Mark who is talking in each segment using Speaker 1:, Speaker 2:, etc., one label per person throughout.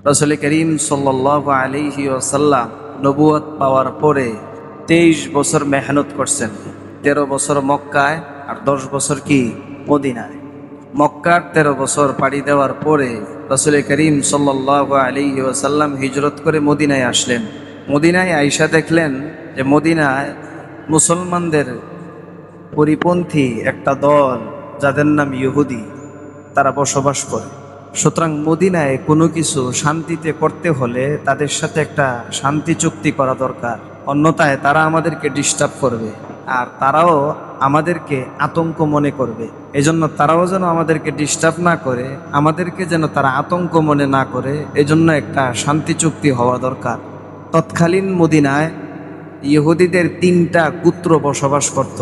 Speaker 1: রাসূল করিম সাল্লাল্লাহু আলাইহি ওয়াসাল্লাম নবুয়ত পাওয়ার পরে 23 বছর মেহনত করছেন। 13 বছর মক্কায় আর 10 বছর কি মদিনায়। মক্কার 13 বছর পাড়ি দেওয়ার পরে রাসূল করিম সাল্লাল্লাহু আলাইহি ওয়াসাল্লাম হিজরত করে মদিনায় আসলেন। মদিনায় আইসা দেখলেন যে মদিনায় মুসলমানদের পরিপন্থী একটা দল, যাদের নাম ইহুদি, তারা বসবাস করে। সুতরাং মদিনায় কোনো কিছু শান্তিতে করতে হলে তাদের সাথে একটা শান্তি চুক্তি করা দরকার, অন্যথায় তারা আমাদেরকে ডিস্টার্ব করবে আর তারাও আমাদেরকে আতঙ্ক মনে করবে। এজন্য তারাও যেন আমাদেরকে ডিস্টার্ব না করে, আমাদেরকে যেন তারা আতঙ্ক মনে না করে, এজন্য একটা শান্তি চুক্তি হওয়া দরকার। তৎকালীন মদিনায় ইহুদিদের 3টা গোত্র বসবাস করত: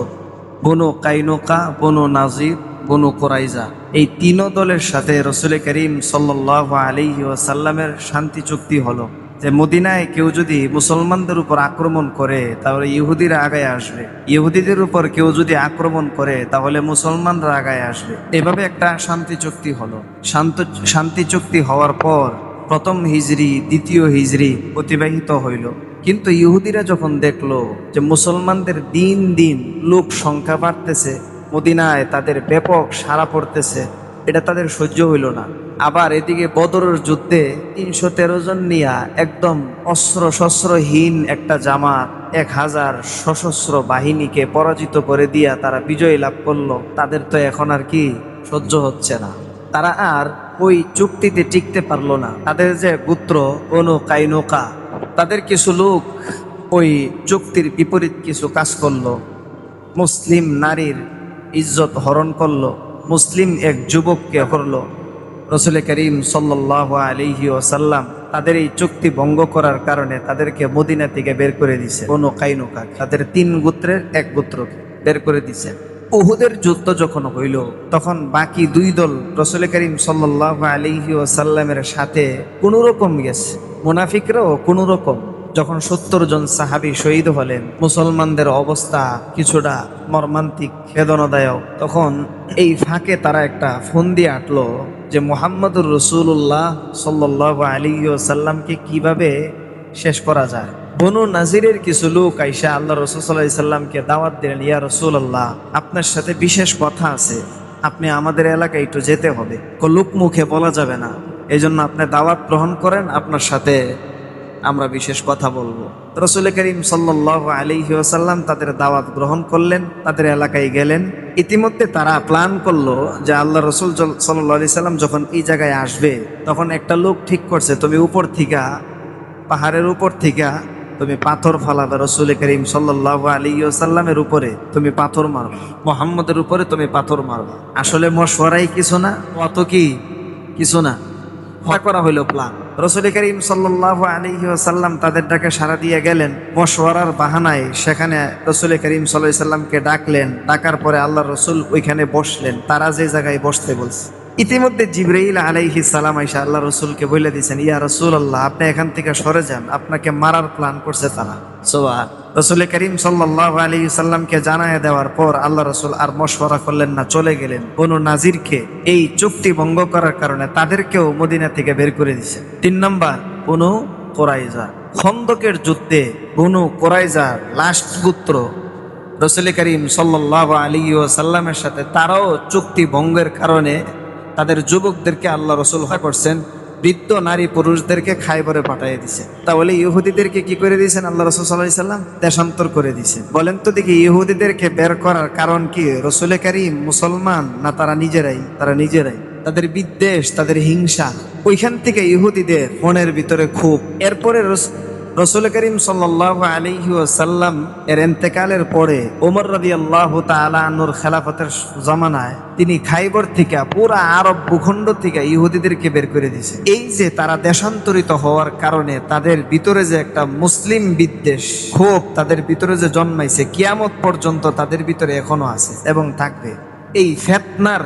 Speaker 1: বনু কাইনুকা, বনু নাজির, বনু কুরাইজা। এই 3 দলের সাথে রাসূল করিম সাল্লাল্লাহু আলাইহি ওয়াসাল্লামের শান্তি চুক্তি হলো যে মদিনায় কেউ যদি মুসলমানদের উপর আক্রমণ করে তাহলে ইহুদিরা আগায় আসবে, ইহুদিদের উপর কেউ যদি আক্রমণ করে তাহলে মুসলমানরা আগায় আসবে। এভাবে একটা শান্তি চুক্তি হলো। শান্তি চুক্তি হওয়ার পর প্রথম হিজরি, দ্বিতীয় হিজরি অতিবাহিত হইল। কিন্তু ইহুদিরা যখন দেখলো যে মুসলমানদের দিন দিন লোক সংখ্যা বাড়তেছে, মদিনায় তাদের ব্যাপক সাড়া পড়তেছে, এটা তাদের সহ্য হইল না। আবার এদিকে বদরের যুদ্ধে 313 জন নিয়া একদম অস্ত্র শস্ত্রহীন একটা জামাত 1000 সশস্ত্র বাহিনীকে পরাজিত করে দিয়া তারা বিজয় লাভ করলো। তাদের তো এখন আর কি সহ্য হচ্ছে না, তারা আর ওই চুক্তিতে টিকতে পারলো না। তাদের যে গোত্র বনু কাইনুকা, তাদের কিছু লোক ওই চুক্তির বিপরীত কিছু কাজ করলো। মুসলিম নারীর ইজ্জত হরণ করলো, মুসলিম এক যুবককে হরলো। রাসূল করিম সাল্লাল্লাহু আলাইহি ওয়াসাল্লাম তাদের এই চুক্তি ভঙ্গ করার কারণে তাদেরকে মদিনা থেকে বের করে দিছে। বনু কাইনুকা তাদের 3 গোত্রের এক গোত্রকে বের করে দিছে। উহুদের যুদ্ধ যখন হইল তখন বাকি 2 দল রাসূল করিম সাল্লাল্লাহু আলাইহি ওয়াসাল্লামের সাথে কোনো রকম গেছে, মুনাফিকরাও কোনো রকম। যখন 70 জন সাহাবী শহীদ হলেন, মুসলমানদের অবস্থা কিছুটা মর্মান্তিক, বেদনাদায়ক, তখন এই ফাঁকে তারা একটা ফোন দিয়ে আটলো যে মুহাম্মদুর রাসূলুল্লাহ সাল্লাল্লাহু আলাইহি ওয়াসাল্লামকে কিভাবে শেষ করা যায়। বনু নাজিরের কিছু লোক আইসা আল্লাহ রাসূল সাল্লাল্লাহু আলাইহি সাল্লামকে দাওয়াত দিলেন, ইয়া রাসূলুল্লাহ, আপনার সাথে বিশেষ কথা আছে, আপনি আমাদের এলাকায় একটু যেতে হবে, লোক মুখে বলা যাবে না, এজন্য আপনি দাওয়াত গ্রহণ করেন, আপনার সাথে আমরা বিশেষ কথা বলবো। রাসূল করিম সাল্লাল্লাহু আলাইহি ওয়াসাল্লাম তাদের দাওয়াত গ্রহণ করলেন, তাদের এলাকায় গেলেন। ইতিমধ্যে তারা প্ল্যান করলো যে আল্লাহ রাসূল সাল্লাল্লাহু আলাইহি সাল্লাম যখন এই জায়গায় আসবে তখন একটা লোক ঠিক করছে, তুমি উপর থেকে, পাহাড়ের উপর থেকে তুমি পাথর ফালাবে, রাসূল করিম সাল্লাল্লাহু আলাইহি ওয়াসাল্লামের উপরে তুমি পাথর মারবা, মুহাম্মদের উপরে তুমি পাথর মারবা। আসলে মশওয়ারাই কিছু না, অত কি কিছু না, করা হইল প্ল্যান। রাসূল করিম সাল্লাল্লাহু আলাইহি ওয়াসাল্লাম তাদের ডাকে সাড়া দিয়ে গেলেন। মশওয়ারার বাহানায় সেখানে রাসূল করিম সাল্লাল্লাহু আলাইহি ওয়াসাল্লামকে ডাকলেন। ডাকার পরে আল্লাহ রাসূল ওইখানে বসলেন, তারা যে জায়গায় বসতে বলছে। ইতিমধ্যে জিবরাইল আলাইহিস সালাম আইসা আল্লাহ রাসূলকে বলে দিয়েছেন, ইয়া রাসূলুল্লাহ, আপনি এখান থেকে সরে যান, আপনাকে মারার প্ল্যান করছে তারা। সুবহান। রাসূল করিম সাল্লাল্লাহু আলাইহি ওয়াসাল্লামকে জানায় দেওয়ার পর আল্লাহ রাসূল আর মশওয়ারা করলেন না, চলে গেলেন। বনু নাজিরকে এই চুক্তি ভঙ্গ করার কারণে তাদেরকেও মদিনা থেকে বের করে দিয়েছে। 3 নম্বর বনু কুরাইজা। খন্দকের যুদ্ধে বনু কুরাইজার লাস্ট গোত্র রাসূল করিম সাল্লাল্লাহু আলাইহি ওয়াসাল্লামের সাথে তারাও চুক্তি ভঙ্গের কারণে তাদের যুবকদেরকে আল্লাহ রাসূল করছেন, বৃদ্ধ নারী পুরুষদেরকে খায়বরে পাঠিয়ে দিছে। তাহলে ইহুদিদেরকে কি করে দিয়েছেন আল্লাহ রাসূল সাল্লাল্লাহু আলাইহি ওয়াসাল্লাম? দেশান্তর করে দিয়েছেন। বলেন তো দেখি, ইহুদিদেরকে বের করার কারণ কি? রাসূল করিম মুসলমান না তারা নিজেরাই? তারা নিজেরাই, তাদের বিদ্বেষ, তাদের হিংসা, ওইখান থেকে ইহুদিদের মনের ভিতরে ক্ষোভ। এরপরে রাসূল করিম সাল্লাল্লাহু আলাইহি ওয়াসাল্লাম এর ইন্তেকালের পরে ওমর রাদিয়াল্লাহু তাআলা আনহুর খেলাফতের জামানায় তিনি খাইবর থেকে, পুরা আরব ভূখণ্ড থেকে ইহুদিদেরকে বের করে দিয়েছে। এই যে তারা দেশান্তরিত হওয়ার কারণে তাদের ভিতরে যে একটা মুসলিম বিদ্বেষ, ক্ষোভ তাদের ভিতরে যে জন্মাইছে, কিয়ামত পর্যন্ত তাদের ভিতরে এখনো আছে এবং থাকবে। এই ফিতনার,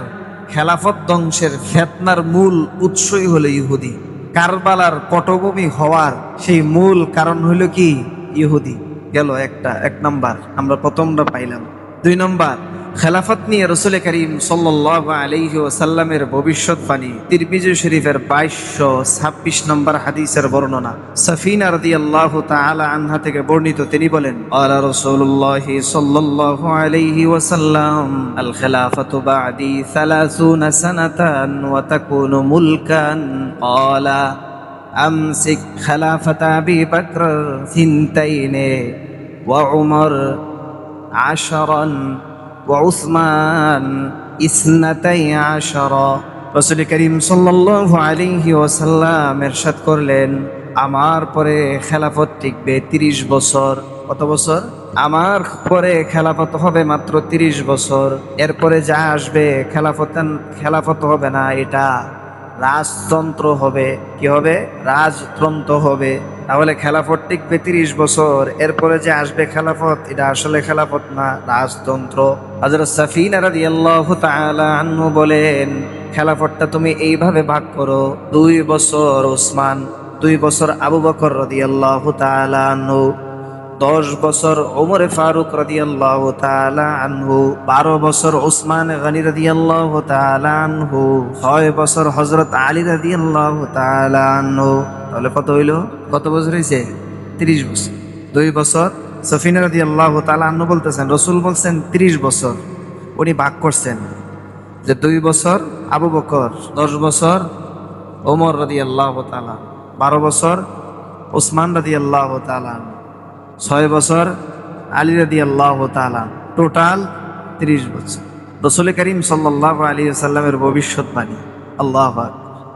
Speaker 1: খেলাফত ধ্বংসের ফিতনার মূল উৎসই হলো ইহুদি। কারবালার পটভূমি হওয়ার সেই মূল কারণ হইল কি? ইহুদি। গেল এক নাম্বার, আমরা প্রথমটা পাইলাম। 2 নম্বর, খেলাফত নিয়ে রাসূল করিম সাল্লাল্লাহু আলাইহি ওয়াসাল্লামের ভবিষ্যৎবাণী তিরমিজি শরীফের 2226 নম্বর হাদিসের বর্ণনা। সাফিনা রাদিয়াল্লাহু তাআলা আনহা থেকে বর্ণিত, তিনি বলেন, আলা রাসূলুল্লাহ সাল্লাল্লাহু আলাইহি ওয়াসাল্লাম আল খিলাফাতু বা'দি 30 সানাতান ওয়া তাকুনু মুলকান ক্বালা আমসিক খিলাফাতা আবি বকর 2 ওয়া উমর 10 وعثمان 12। রাসূল করিম সাল্লাল্লাহু আলাইহি ওয়াসাল্লাম ইরশাদ করলেন, আমার পরে খেলাফত টিকবে 30 বছর। কত বছর? আমার পরে খেলাফত হবে মাত্র 30 বছর। এরপরে যা আসবে খেলাফত হবে না, এটা রাজতন্ত্র হবে। কি হবে? রাজতন্ত্র হবে। তাহলে খেলাফত টিকবে 30 বছর, এরপরে যে আসবে খেলাফত, এটা আসলে খেলাফত না, রাজতন্ত্র। হযরত সাফিনা রাদিয়াল্লাহু তাআলা আনহু বলেন, খেলাফতটা তুমি এইভাবে ভাগ করো, 2 বছর ওসমান, 2 বছর আবু বকর রাদিয়াল্লাহু তাআলা আনহু, 10 বছর ওমর ফারুক রাদিয়াল্লাহু তাআলা আনহু, 12 বছর উসমান গনি রাদিয়াল্লাহু তাআলা আনহু, 6 বছর হযরত আলী রাদিয়াল্লাহু তাআলা আনহু। তাহলে কত হইল? কত বছর হইছে? 30 বছর। 2 বছর সাফিনা রাদিয়াল্লাহু তাআলা আনহু বলতেছেন, রাসূল বলছেন 30 বছর। উনি ভাগ করছেন যে 2 বছর আবু বকর, 10 বছর ওমর রাদিয়াল্লাহু তাআলা, 12 বছর উসমান রাদিয়াল্লাহু তাআলা, 6 বছর আলী রাদিয়াল্লাহু তাআলা, টোটাল 30 বছর। রাসূল করিম সাল্লাল্লাহু আলাইহি ওয়াসাল্লামের ভবিষ্যৎবাণী। আল্লাহু আকবার।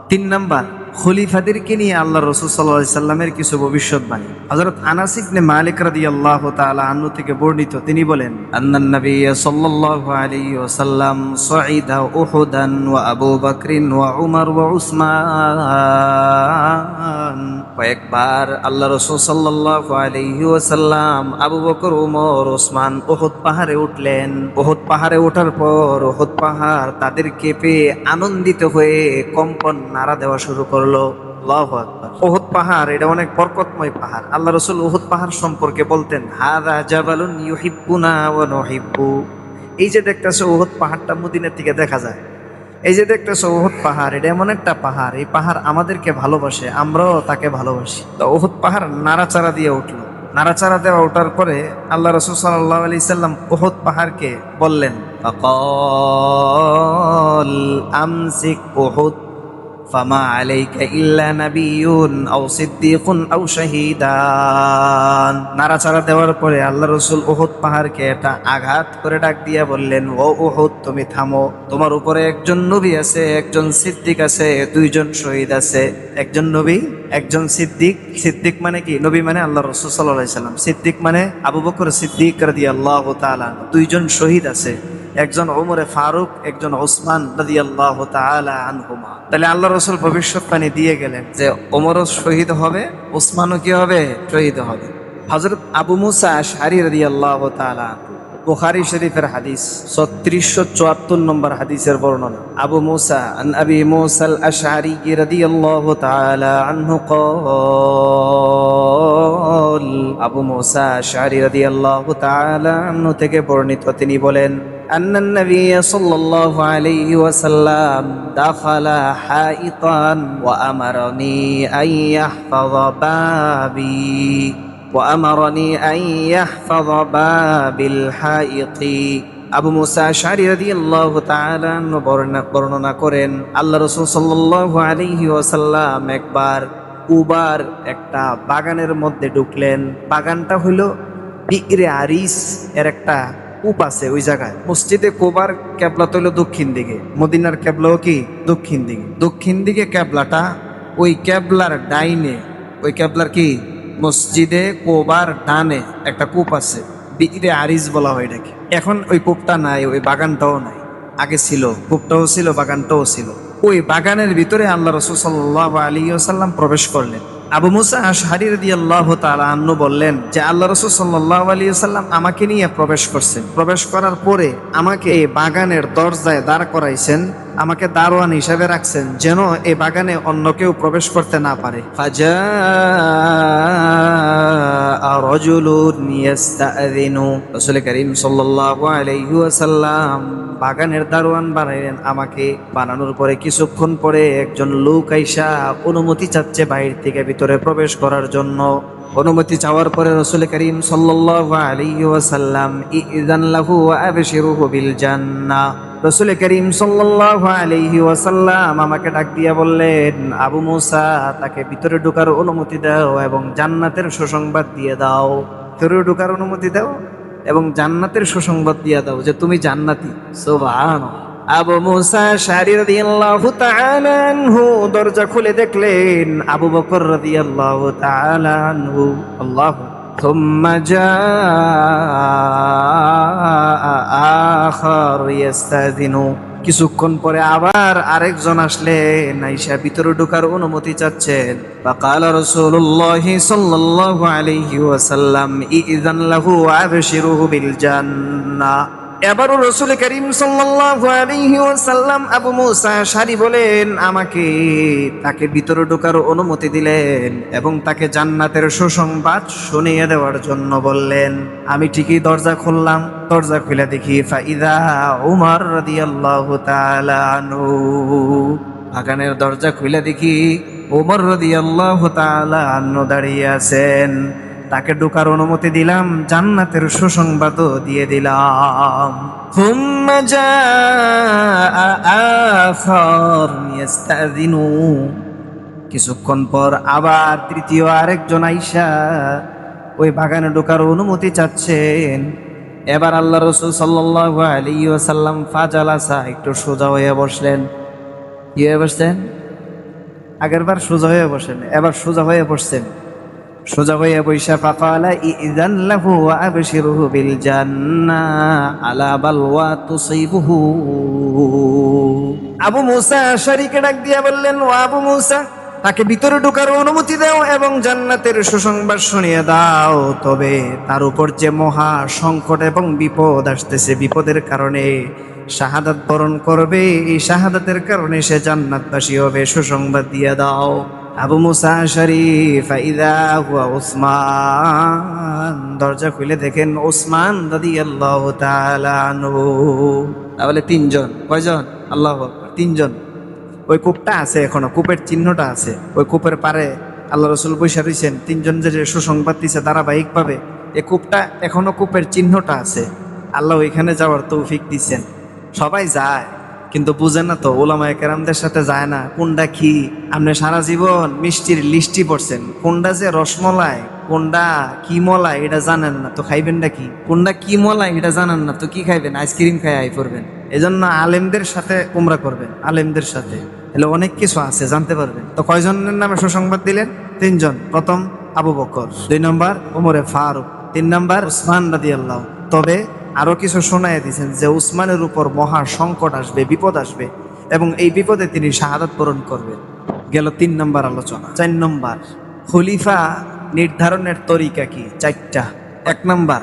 Speaker 1: 3 নাম্বার, খলিফাদেরকে নিয়ে আল্লাহ রাসূল সাল্লাল্লাহু আলাইহি ওয়াসাল্লামের কিছু ভবিষ্যৎবাণী। হযরত আনাস ইবনে মালিক রাদিয়াল্লাহু তাআলা আনহু থেকে বর্ণিত, তিনি বলেন, আন্নান নবী সাল্লাল্লাহু আলাইহি ওয়াসাল্লাম সাঈদা উহুদান ওয়া আবু বকরিন ওয়া উমর ওয়া উসমান। কয়েকবার আল্লাহ রাসূল সাল্লাল্লাহু আলাইহি ওয়াসাল্লাম আবু বকর, উমর, উসমান উহুদ পাহাড়ে উঠলেন। উহুদ পাহাড়ে ওঠার পর উহুদ পাহাড় তাদেরকে পেয়ে আনন্দিত হয়ে কম্পন নাড়া দেওয়া শুরু করলো। আল্লাহু আকবার। উহুদ পাহাড় এটা অনেক বরকতময় পাহাড়। আল্লাহ রাসূল উহুদ পাহাড় সম্পর্কে বলতেন, হাযা জাবালুন ইউহিব্বুনা ওয়া নুহিব্বু। এই যে দেখতেছো উহুদ পাহাড়টা মদিনা থেকে দেখা যায়, এই যে দেখতেছো উহুদ পাহাড়, এটা এমন একটা পাহাড়, এই পাহাড় আমাদেরকে ভালোবাসে, আমরাও তাকে ভালোবাসি। তো উহুদ পাহাড় নাড়াচাড়া দিয়ে উঠলো। নাড়াচাড়া দেওয়া ওঠার পরে আল্লাহ রাসূল সাল্লাল্লাহু আলাইহি সাল্লাম উহুদ পাহাড়কে বললেন, ফাকাল আমসিক উহুদ ফামা আলাইকা ইল্লা নাবিয়্যুন আও সিদ্দীকুন আও শাহীদান। নাড়াচাড়া দেওয়ার পরে আল্লাহ রাসূল উহুদ পাহাড়কে এটা আঘাত করে ডাক দিয়া বললেন, ও উহুদ, তুমি থামো, তোমার উপরে একজন নবী আছে, একজন সিদ্দিক আছে, 2 জন শহীদ আছে। একজন নবী, একজন সিদ্দিক। সিদ্দিক মানে কি? নবী মানে আল্লাহ রাসূল সাল্লাল্লাহু আলাইহি সাল্লাম, সিদ্দিক মানে আবু বকর সিদ্দিক রাদিয়াল্লাহু তাআলা, 2 জন শহীদ আছে, একজন ওমরে ফারুক, একজন ওসমান রাদিয়াল্লাহু তাআলা আনহুমা। তাহলে আল্লাহ রাসূল ভবিষ্যৎবাণী দিয়ে গেলেন যে ওমরও শহীদ হবে, ওসমানও কি হবে? শহীদ হবে। হযরত আবু মুসা আশআরী রাদিয়াল্লাহু তাআলা, বুখারী শরীফের হাদিস 3674 নম্বর হাদিসের বর্ণনা। আবু মুসা আন আবি মুসা আল আশআরী রাদিয়াল্লাহু তাআলা আনহু ক্বাল, আবু মুসা আশআরী রাদিয়াল্লাহু তাআলা আনহু থেকে বর্ণিত, তিনি বলেন, আন্নান নবী সাল্লাল্লাহু আলাইহি ওয়াসাল্লাম দাখালা হাইতান ওয়া আমারানি আন ইয়াহফাযা বাবি وأمرني أن يحفظ باب الحائط। আবু মুসা আশআরী রাদিয়াল্লাহু তাআলা বর্ণনা করেন, আল্লাহ রাসূল সাল্লাল্লাহু আলাইহি ওয়াসাল্লাম একবার কুবার একটা বাগানের মধ্যে ঢুকলেন। বাগানটা হলো বিকরে আরিস এর একটা কূপ আছে ওই জায়গায়। মসজিদে কুবার কেবলা তো হলো দক্ষিণ দিকে, মদিনার কেবলাও কি দক্ষিণ দিকে। দক্ষিণ দিকে কেবলাটা, ওই কেবলার ডাইনে, ওই কেবলার কি মসজিদে কুবার ডানে একটা কূপ আছে, বিকরে আরিস বলা হয় এটাকে। এখন ওই কূপটা নাই, ওই বাগানটাও নাই। আগে ছিল, কূপটাও ছিল, বাগানটাও ছিল। ওই বাগানের ভিতরে আল্লাহ রাসূল সাল্লাল্লাহু আলাইহি ওয়াসাল্লাম প্রবেশ করলেন। আবু মুসা আশআরী রাদিয়াল্লাহু তাআলা আনহু বললেন যে আল্লাহ রাসূল সাল্লাল্লাহু আলাইহি ওয়াসাল্লাম আমাকে নিয়ে প্রবেশ করছেন। প্রবেশ করার পরে আমাকে এই বাগানের দরজায় দাঁড় করাইছেন। আমাকে দারোয়ান হিসাবে রাখছেন যেন এই বাগানে অন্য কেউ প্রবেশ করতে না পারে। রাসূল করিম সাল্লাল্লাহু আলাইহি ওয়াসাল্লাম বাগানের দারোয়ান বানাইলেন আমাকে। বানানোর পরে কিছুক্ষণ পরে একজন লোক আইসা অনুমতি চাচ্ছে বাইরে থেকে ভিতরে প্রবেশ করার জন্য। অনুমতি চাওয়ার পরে রাসূল করিম সাল্লাল্লাহু আলাইহি ওয়াসাল্লাম ইযান লাহু ওয়া আবশিরুহু বিল জান্নাহ, রাসূল করিম সাল্লাল্লাহু আলাইহি ওয়াসাল্লাম আমাকে ডাক দিয়া বললেন, আবু মুসা, তাকে ভিতরে ঢোকার অনুমতি দাও এবং জান্নাতের সুসংবাদ দিয়ে দাও। ভিতরে ঢোকার অনুমতি দাও এবং জান্নাতের সুসংবাদ দিয়ে দাও যে তুমি জান্নাতি। সুবহানাল্লাহ। আবু মুসা আশআরী রাদিয়াল্লাহু তাআলা আনহু দরজা খুলে দেখলেন আবু বকর রাদিয়াল্লাহু তাআলা আনহু। আল্লাহু থুম্মা জাআ আখার ইস্তাযিনু, কিছুক্ষণ পরে আবার আরেকজন আসলেন, আয়েশা ভিতরে ঢোকার অনুমতি চাচ্ছেন। ফাকালা রাসূলুল্লাহি সাল্লাল্লাহু আলাইহি ওয়াসাল্লাম ইযান লাহু ওয়া আবশিরুহু বিল জান্নাহ। এবারও রাসূল করিম সাল্লাল্লাহু আলাইহি ওয়াসাল্লাম আবু মুসা আশআরী বলেন আমাকে, তাকে ভিতরে ঢোকার অনুমতি দিলেন এবং তাকে জান্নাতের সুসংবাদ শুনিয়ে দেওয়ার জন্য বললেন। আমি ঠিকই দরজা খুললাম, দরজা খুলে দেখি ফাইদা উমর রাদিয়াল্লাহু তাআলা আনহু। বাগানের দরজা খুলে দেখি উমর রাদিয়াল্লাহু তাআলা আনহু দাঁড়িয়ে আছেন। তাকে ঢোকার অনুমতি দিলাম, জান্নাতের সুসংবাদও দিয়ে দিলাম। থুম্মা জাআ আখার ইস্তাযিনু, কিছুক্ষণ পর আবার তৃতীয় আরেকজন আইসা ওই বাগানে ঢোকার অনুমতি চাচ্ছেন। এবার আল্লাহ রাসূল সাল্লাল্লাহু আলাইহি ওয়াসাল্লাম ফাজালাসা, একটু সোজা হয়ে বসলেন। কি হয়ে বসছেন? আগেরবার সোজা হয়ে বসেন, এবার সোজা হয়ে বসছেন। সোজা হয়ে বৈশা ফাকালা ইযান লাহু ওয়া আবশিরুহু বিল জান্নাহ আলা বালওয়া তুসিবুহু। আবু মুসা আশআরীকে ডাক দিয়া বললেন, ও আবু মুসা, তাকে ভিতরে ঢোকার অনুমতি দাও এবং জান্নাতের সুসংবাদ শুনিয়ে দাও। তবে তার উপর যে মহা সংকট এবং বিপদ আসতেছে, বিপদের কারণে শাহাদাত বরণ করবে, এই শাহাদাতের কারণে সে জান্নাতবাসী হবে, সুসংবাদ দিয়ে দাও। আবু মুসা আশআরী ফাইদা হুয়া উসমান, দরজা খুলে দেখেন উসমান রাদিয়াল্লাহু তাআলা আনহু। তাহলে তিনজন, কয়জন? আল্লাহু আকবার, তিনজন। ওই কূপটা আছে এখনো, কূপের চিহ্নটা আছে ওই কূপের পারে। আল্লাহ রাসূল বসে রয়েছেন, তিনজন যে সুসংবাদ দিছে ধারাবাহিকভাবে, এই কূপটা এখনো কূপের চিহ্নটা আছে। আল্লাহ ওইখানে যাওয়ার তৌফিক দিচ্ছেন। সবাই যায় কিন্তু বুঝে না তো, উলামায়ে কেরামদের সাথে যায় না। কোনটা কি? আপনি সারা জীবন মিষ্টির লিস্টি পড়ছেন, কোনটা যে রসমলাই, কোনটা কি মলাই এটা জানেন না তো খাইবেনটা কি? কোনটা কি মলাই এটা জানেন না তো কি খাইবেন? আইসক্রিম খাই আই করবেন। এজন্য আলেমদের সাথে উমরা করবেন, আলেমদের সাথে এলে অনেক কিছু আছে জানতে পারবেন। তো কয়জনের নামে সুসংবাদ দিলেন? তিনজন। প্রথম আবু বকর, 2 নম্বর ওমরে ফারুক, 3 নম্বর উসমান রাদিয়াল্লাহু। তবে আরো কিছু শোনায় দিয়েছেন যে উসমানের উপর মহা সংকট আসবে, বিপদ আসবে এবং এই বিপদে তিনি শাহাদাত বরণ করবেন। গেল 3 নম্বর আলোচনা। 4 নম্বর খলিফা নির্ধারণের তরিকা কি? 4টা। 1 নম্বর,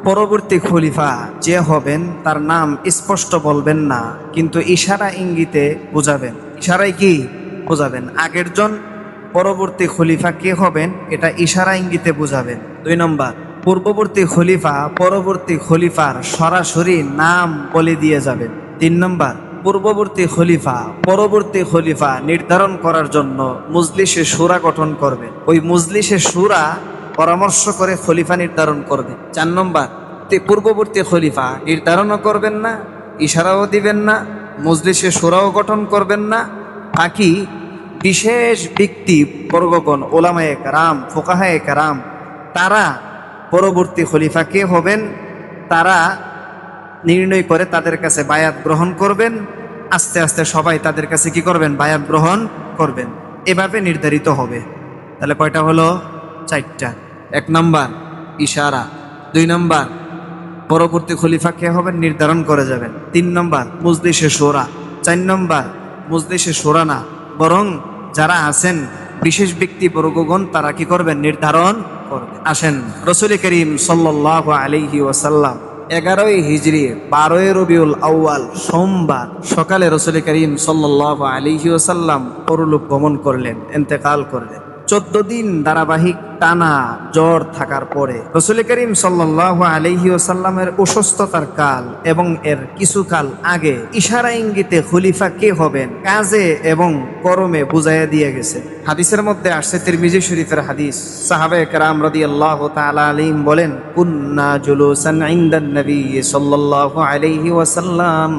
Speaker 1: পরবর্তী খলিফা যে হবেন তার নাম স্পষ্ট বলবেন না, কিন্তু ইশারা ইঙ্গিতে বোঝাবেন। ইশারায় কি বোঝাবেন? আগের জন পরবর্তী খলিফা কে হবেন এটা ইশারা ইঙ্গিতে বোঝাবেন। 2 নম্বর, পূর্ববর্তী খলিফা পরবর্তী খলিফার সরাসরি নাম বলে দিয়ে যাবেন। 3 নম্বর, পূর্ববর্তী খলিফা পরবর্তী খলিফা নির্ধারণ করার জন্য মজলিসে শুরা গঠন করবেন। ওই মজলিসে শুরা পরামর্শ করে খলিফা নির্ধারণ করবে। 4 নম্বর, পূর্ববর্তী খলিফা নির্ধারণও করবেন না, ইশারাও দিবেন না, মজলিসে শুরাও গঠন করবেন না। বাকি বিশেষ ব্যক্তি বর্গগণ, ওলামায়ে কেরাম, ফুকাহায়ে কেরাম, তারা পরবর্তী খলিফা কে হবেন তারা নির্ণয় করে তাদের কাছে বায়াত গ্রহণ করবেন। আস্তে আস্তে সবাই তাদের কাছে কি করবেন? বায়াত গ্রহণ করবেন। এভাবে নির্ধারিত হবে। তাহলে কয়টা হলো? 4টা। 1 নম্বর ইশারা, 2 নম্বর পরবর্তী খলিফা কে হবেন নির্ধারণ করে যাবেন, 3 নম্বর মজলিসে শুরা, 4 নম্বর মজলিসে শুরা না বরং যারা আছেন বিশেষ ব্যক্তি বর্গগণ তারা কি করবেন? নির্ধারণ করবেন। আসেন রাসূল করিম সাল্লাল্লাহু আলাইহি ওয়াসাল্লাম 11ই হিজরি 12ই রবিউল আউয়াল সোমবার সকালে রাসূল করিম সাল্লাল্লাহু আলাইহি ওয়াসাল্লাম পরলোক গমন করলেন, ইন্তেকাল করলেন। 14 দিন ধারাবাহিক টানা জ্বর থাকার পরে রাসূল করিম সাল্লাল্লাহু আলাইহি ওয়াসাল্লামের অসুস্থতার কাল এবং এর কিছু কাল আগে ইশারা ইঙ্গিতে খলিফা কে হবেন কাজে এবং কর্মে বুঝাইয়া দিয়ে গেছে। হাদিসের মধ্যে আসছে, তিরমিজি শরীফের হাদিস, সাহাবায়ে কেরাম রাদিয়াল্লাহু তাআলা আলাইহিম বলেন, কুন্না জুলুসান ইনদান নবী সাল্লাল্লাহু আলাইহি ওয়াসাল্লাম,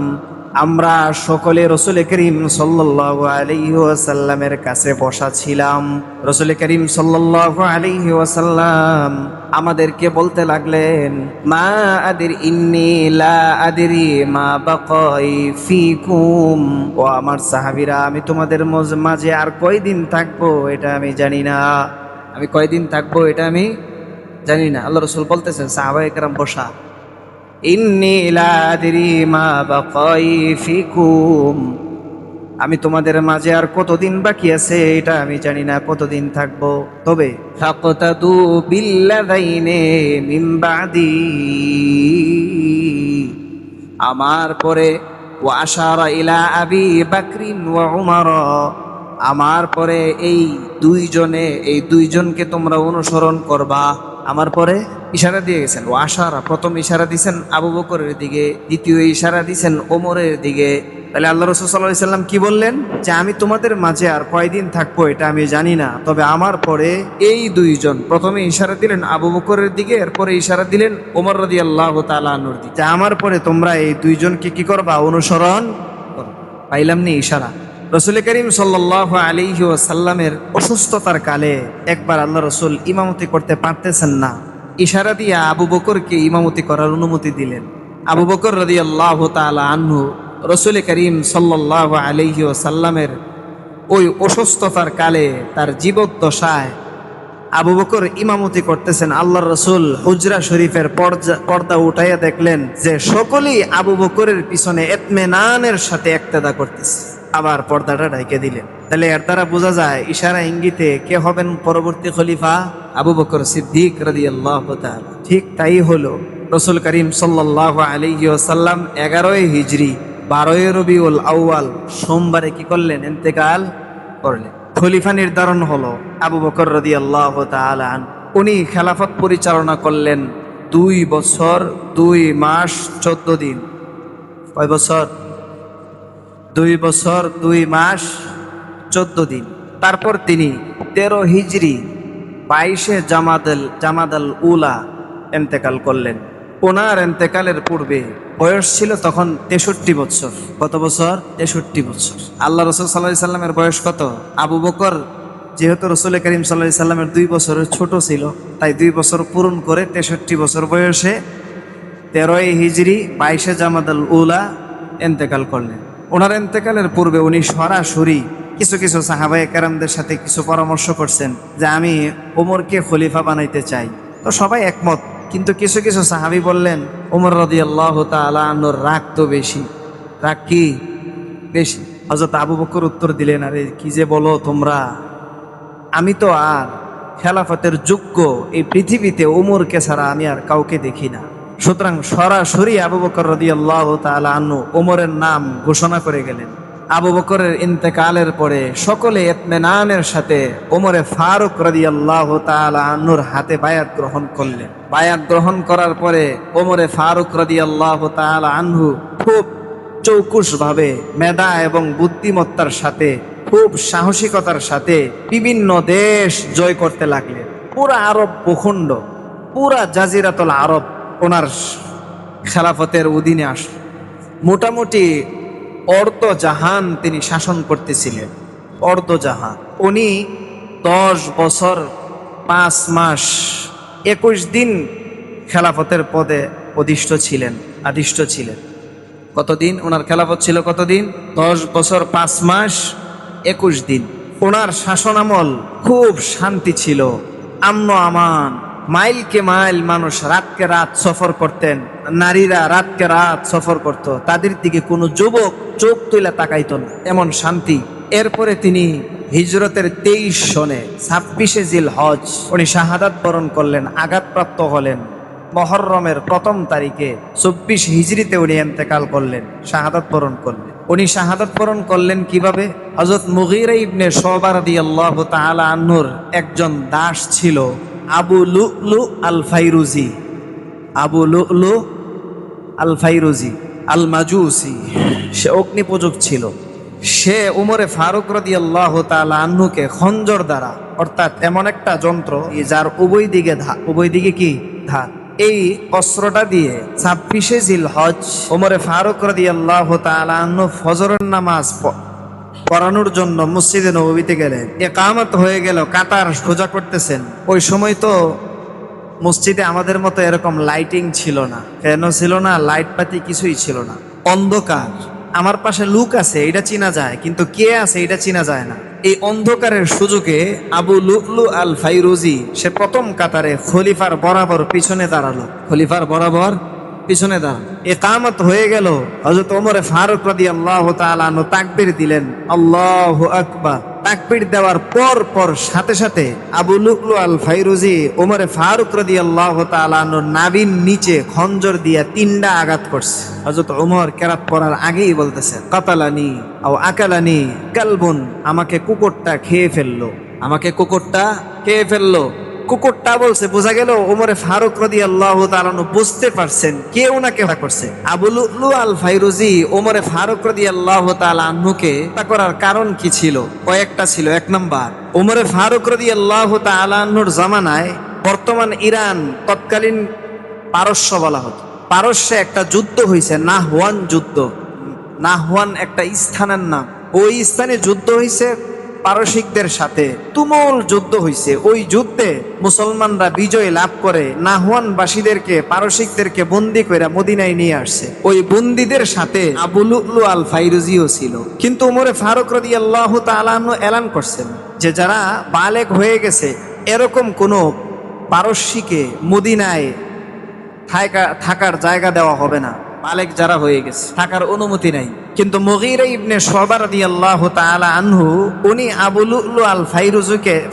Speaker 1: আমরা সকলে রাসূল করিম সাল্লাল্লাহু আলাইহি ওয়াসাল্লামের কাছে বসা ছিলাম। রাসূল করিম সাল্লাল্লাহু আলাইহি ওয়াসাল্লাম আমাদেরকে বলতে লাগলেন, মা আদির ইন্নী লা আদরি মা বাকাই ফিকুম, ও আমার সাহাবীরা, আমি তোমাদের মাঝে আর কয়দিন থাকবো এটা আমি জানি না। আমি কয়দিন থাকবো এটা আমি জানি না। আল্লাহ রাসূল বলতেছেন, সাহাবায়ে কেরাম বসা, ইন্নী লা আদরি মা বাকাই ফিকুম, আমি তোমাদের মাঝে আর কতদিন বাকি আছে এটা আমি জানি না, কতদিন থাকবো। তবে ফাকতাদু বিল্লাযাইনি মিন বাদি, আমার পরে, ওয়া আশারা ইলা আবি বকরিন ওয়া উমর, আমার পরে এই দুইজনকে তোমরা অনুসরণ করবা। আমার পরে ইশারা দিয়ে গেছেন, ও আশারা, প্রথম ইশারা দিয়েছেন আবু বকরের দিকে, দ্বিতীয় ইশারা দিয়েছেন ওমরের দিকে। তাহলে আল্লাহ রাসূল সাল্লাল্লাহু আলাইহি ওয়াসাল্লাম কি বললেন, যে আমি তোমাদের মাঝে আর কয়দিন থাকবো এটা আমি জানি না, তবে আমার পরে এই দুইজন, প্রথমে ইশারা দিলেন আবু বকরের দিকে, এরপরে ইশারা দিলেন ওমর রাদিয়াল্লাহু তাআলা আনহুর দিকে, যে আমার পরে তোমরা এই দুইজনকে কি করবা, অনুসরণ করো। পাইলাম নি ইশারা। রাসূল করিম সাল্লাল্লাহু আলাইহি ওয়াসাল্লামের অসুস্থতার কালে একবার আল্লাহ রাসূল ইমামতি করতে পারতেছেন না, ইশারা দিয়ে আবু বকরকে ইমামতি করার অনুমতি দিলেন। আবু বকর রাদিয়াল্লাহু তাআলা আনহু রাসূল করিম সাল্লাল্লাহু আলাইহি ওয়াসাল্লামের ওই অসুস্থতার কালে তার জীবদ্দশায় আবু বকর ইমামতি করতেছেন। আল্লাহর রাসূল হুজরা শরীফের পর্দা উঠাইয়া দেখলেন যে সকলেই আবু বকরের পিছনে ইতমিনানের সাথে ইক্তেদা করতেছে, আবার পর্দাটা ঢেকে দিলেন। তাহলে এর দ্বারা বোঝা যায় ইশারা ইঙ্গিতে কে হবেন পরবর্তী খলিফা, আবু বকর সিদ্দিক রাদিয়াল্লাহু তাআলা। ঠিক তাই হলো, রাসূল করিম সাল্লাল্লাহু আলাইহি ওয়াসাল্লাম 11ই হিজরি 12ই রবিউল আউয়াল সোমবারে কি করলেন, ইন্তেকাল করলেন। খলিফা নির্ধারণ হলো আবু বকর রাদিয়াল্লাহু তাআলা আনহু। উনি খেলাফত পরিচালনা করলেন 2 বছর 2 মাস 14 দিন। কয় বছর? 2 বছর 2 মাস 14 দিন। তারপর তিনি 13 হিজরি 22 জামাদাল উলা ইন্তেকাল করলেন। ওনার ইন্তেকালের পূর্বে বয়স ছিল তখন 63 বছর। কত বছর? 63 বছর। আল্লাহ রাসূল সাল্লাল্লাহু আলাইহি সাল্লামের বয়স কত? আবু বকর যেহেতু রাসূল করিম সাল্লাল্লাহু আলাইহি সাল্লামের 2 বছরের ছোট ছিল, তাই 2 বছর পূরণ করে 63 বছর বয়সে 13 হিজরি 22 জামাদাল উলা ইন্তেকাল করলেন। ওনার ইন্তেকালের পূর্বে উনি সরাসরি কিছু সাহাবায়ে কেরামদের সাথে কিছু পরামর্শ করছেন যে আমি ওমরকে খলিফা বানাইতে চাই। তো সবাই একমত, কিন্তু কিছু সাহাবী বললেন ওমর রাদিয়াল্লাহু তাআলা আনহুর রাগ তো বেশি। রাগ কি বেশি? হযরত আবু বকর উত্তর দিলেন, আরে কি যে বলো তোমরা, আমি তো আর খেলাফতের যোগ্য এই পৃথিবীতে ওমরকে ছাড়া আমি আর কাউকে দেখি না। সুতরাং সরাসরি আবু বকর রাদিয়াল্লাহু তাআলা আনহু ওমরের নাম ঘোষণা করে গেলেন। আবু বকরের ইন্তেকালের পরে সকলে ইতমিনানের সাথে ওমরে ফারুক রাদিয়াল্লাহু তাআলা আনহুর হাতে বায়াত গ্রহণ করলেন। বায়াত গ্রহণ করার পরে ওমরে ফারুক রাদিয়াল্লাহু তাআলা আনহু খুব চৌকুশভাবে মেধা এবং বুদ্ধিমত্তার সাথে, খুব সাহসিকতার সাথে বিভিন্ন দেশ জয় করতে লাগলেন। পুরা আরব ভূখণ্ড, পুরা জাজিরাতুল আরব ওনার খেলাফতের অধীনে আসল। মোটামুটি অর্ধজাহান তিনি শাসন করতেছিলেন। অর্ধজাহান। উনি 10 বছর 5 মাস 21 দিন খেলাফতের পদে আদিষ্ট ছিলেন। কতদিন ওনার খেলাফত ছিল? কতদিন? 10 বছর 5 মাস 21 দিন। ওনার শাসনামল খুব শান্তি ছিল, আমন আমান। মাইলকে মাইল মানুষ রাতকে রাত সফর করতেন, নারীরা রাতকে রাত সফর করত, তাদের দিকে কোনো যুবক চোখ তুলে তাকাইত না, এমন শান্তি। এরপরে তিনি হিজরতের 23 সনে 26 জিলহজ উনি শাহাদাত বরণ করলেন, আঘাতপ্রাপ্ত হলেন। মুহররমের প্রথম তারিখে 24 হিজরিতে উনি ইন্তেকাল করলেন, শাহাদাত বরণ করলেন। উনি শাহাদাত বরণ করলেন কিভাবে? হযরত মুগীরা ইবনে শুবা রাদিয়াল্লাহু তাআলা আনহুর একজন দাস ছিল আবু লুলু আল ফাইরুজি। আবু লুলু আল ফাইরুজি আল মাজুসি, সে অগ্নিপূজক ছিল। সে উমরে ফারুক রাদিয়াল্লাহু তাআলা আনহুকে খঞ্জর দ্বারা, অর্থাৎ এমন একটা যন্ত্র যার উভয় দিকে কি ধার, এই অস্ত্রটা দিয়ে 26শে জিলহজ উমরে ফারুক রাদিয়াল্লাহু তাআলা আনহু ফজরের নামাজ পড়ানোর জন্য মসজিদে নববীতে গেলেন। ইকামত হয়ে গেল, কাতার সোজা করতেছেন। ওই সময় তো মসজিদে আমাদের মতো এরকম লাইটিং ছিল না। কেন ছিল না? লাইট পাতি কিছুই ছিল না, অন্ধকার। আমার পাশে লোক আছে এটা চিনা যায়, কিন্তু কে আছে এটা চিনা যায় না। এই অন্ধকারের সুযোগে আবু লুলু আল ফাইরুজি সে প্রথম কাতারে খলিফার বরাবর পিছনে দাঁড়ালো। খলিফার বরাবর পিছনে দাঁড়ালো। ইকামত হয়ে গেল। হযরত ওমরে ফারুক রাদিয়াল্লাহু তাআলা আনহু তাকবীর দিলেন, আল্লাহু আকবার। তাকবীর দেওয়ার পর সাথে সাথে আবু লুলু আল ফাইরুজি ওমরে ফারুক রাদিয়াল্লাহু তাআলা আনহুর নাভির নিচে খঞ্জর দিয়ে 3টা আঘাত করছে। হযরত ওমর কেরাত পড়ার আগেই বলতেছেন, কাতালানি আও আকালানি কালবুন, আমাকে কুকুরটা খেয়ে ফেললো, আমাকে কুকুরটা খেয়ে ফেললো। কুকুরটা বলছে, বোঝা গেল ওমরে ফারুক রাদিয়াল্লাহু তাআলা আনহু বুঝতে পারছেন কে ওনাকে হত্যা করছে। আবু লুলু আল ফাইরুজি ওমরে ফারুক রাদিয়াল্লাহু তাআলা আনহুকে হত্যা করার কারণ কি ছিল? কয়েকটা ছিল। 1 নাম্বার, ওমরে ফারুক রাদিয়াল্লাহু তাআলা আনহুর জামানায় বর্তমান ইরান, তৎকালীন পারস্য বলা হতো, পারস্যে একটা যুদ্ধ হয়েছে, নাহওয়ান যুদ্ধ। নাহওয়ান একটা স্থানের নাম। ওই স্থানে যুদ্ধ হয়েছে পারসিকদের সাথে, তুমুল যুদ্ধ হয়েছে। ওই যুদ্ধে মুসলমানরা বিজয় লাভ করে নাহওয়ানবাসীদেরকে, পারসিকদেরকে বন্দী করে মদিনায় নিয়ে আসছে। ওই বন্দীদের সাথে আবু লুলু আল ফাইরুজিও ছিল। কিন্তু ওমরে ফারুক রাদিয়াল্লাহু তাআলা আনহু এলান করছেন যে যারা বালেগ হয়ে গেছে এরকম কোনো পারস্যিকে মদিনায় থাকার জায়গা দেওয়া হবে না। বালেগ যারা হয়ে গেছে থাকার অনুমতি নাই। কিন্তু মুগীরা ইবনে শুবা রাদিয়াল্লাহু তাআলা আনহু উনি আবু লুলু আল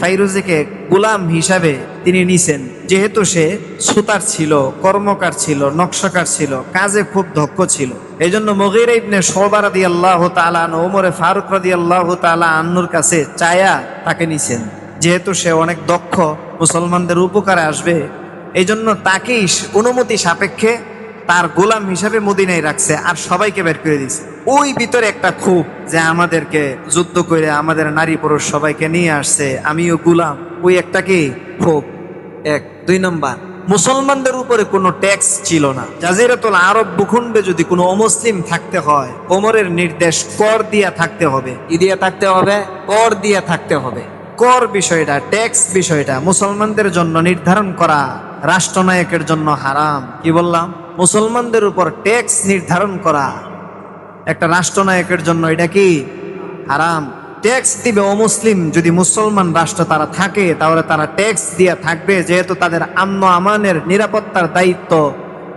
Speaker 1: ফাইরুজিকে গোলাম হিসাবে তিনি নিছেন, যেহেতু সে সুতার ছিল, কর্মকার ছিল, নকশাকার ছিল, কাজে খুব দক্ষ ছিল। এই জন্য মুগীরা ইবনে শুবা রাদিয়াল্লাহু তাআলা আনহু ওমরে ফারুক রাদিয়াল্লাহু তাআলা আনহুর কাছে চায়া তাকে নিছেন, যেহেতু সে অনেক দক্ষ, মুসলমানদের উপকারে আসবে। এই জন্য তাকেই অনুমতি সাপেক্ষে তার গোলাম হিসাবে মদিনায় রাখছে, আর সবাইকে বের করে দিছে। ওই ভিতরে একটা ক্ষোভ যে আমাদেরকে যুদ্ধ করে আমাদের নারী পুরুষ সবাইকে নিয়ে আসছে, আমিও গোলাম, ওই একটা কি ক্ষোভ। 1 2 নাম্বার, মুসলমানদের উপরে কোনো ট্যাক্স ছিল না। জাজিরাতুল আরব ভূখণ্ডে যদি কোনো অমুসলিম থাকতে হয়, ওমরের নির্দেশ কর দিয়া থাকতে হবে। ই দিয়া থাকতে হবে, কর দিয়া থাকতে হবে। কর বিষয়টা, ট্যাক্স বিষয়টা মুসলমানদের জন্য নির্ধারণ করা রাষ্ট্রনায়কের জন্য হারাম। কি বললাম? মুসলমানদের উপর ট্যাক্স নির্ধারণ করা একটা রাষ্ট্রনায়কের জন্য এটা কি হারাম। ট্যাক্স দিবে অমুসলিম, যদি মুসলমান রাষ্ট্র তারা থাকে তাহলে তারা ট্যাক্স দিয়ে থাকবে, যেহেতু তাদের আমন আমানের নিরাপত্তার দায়িত্ব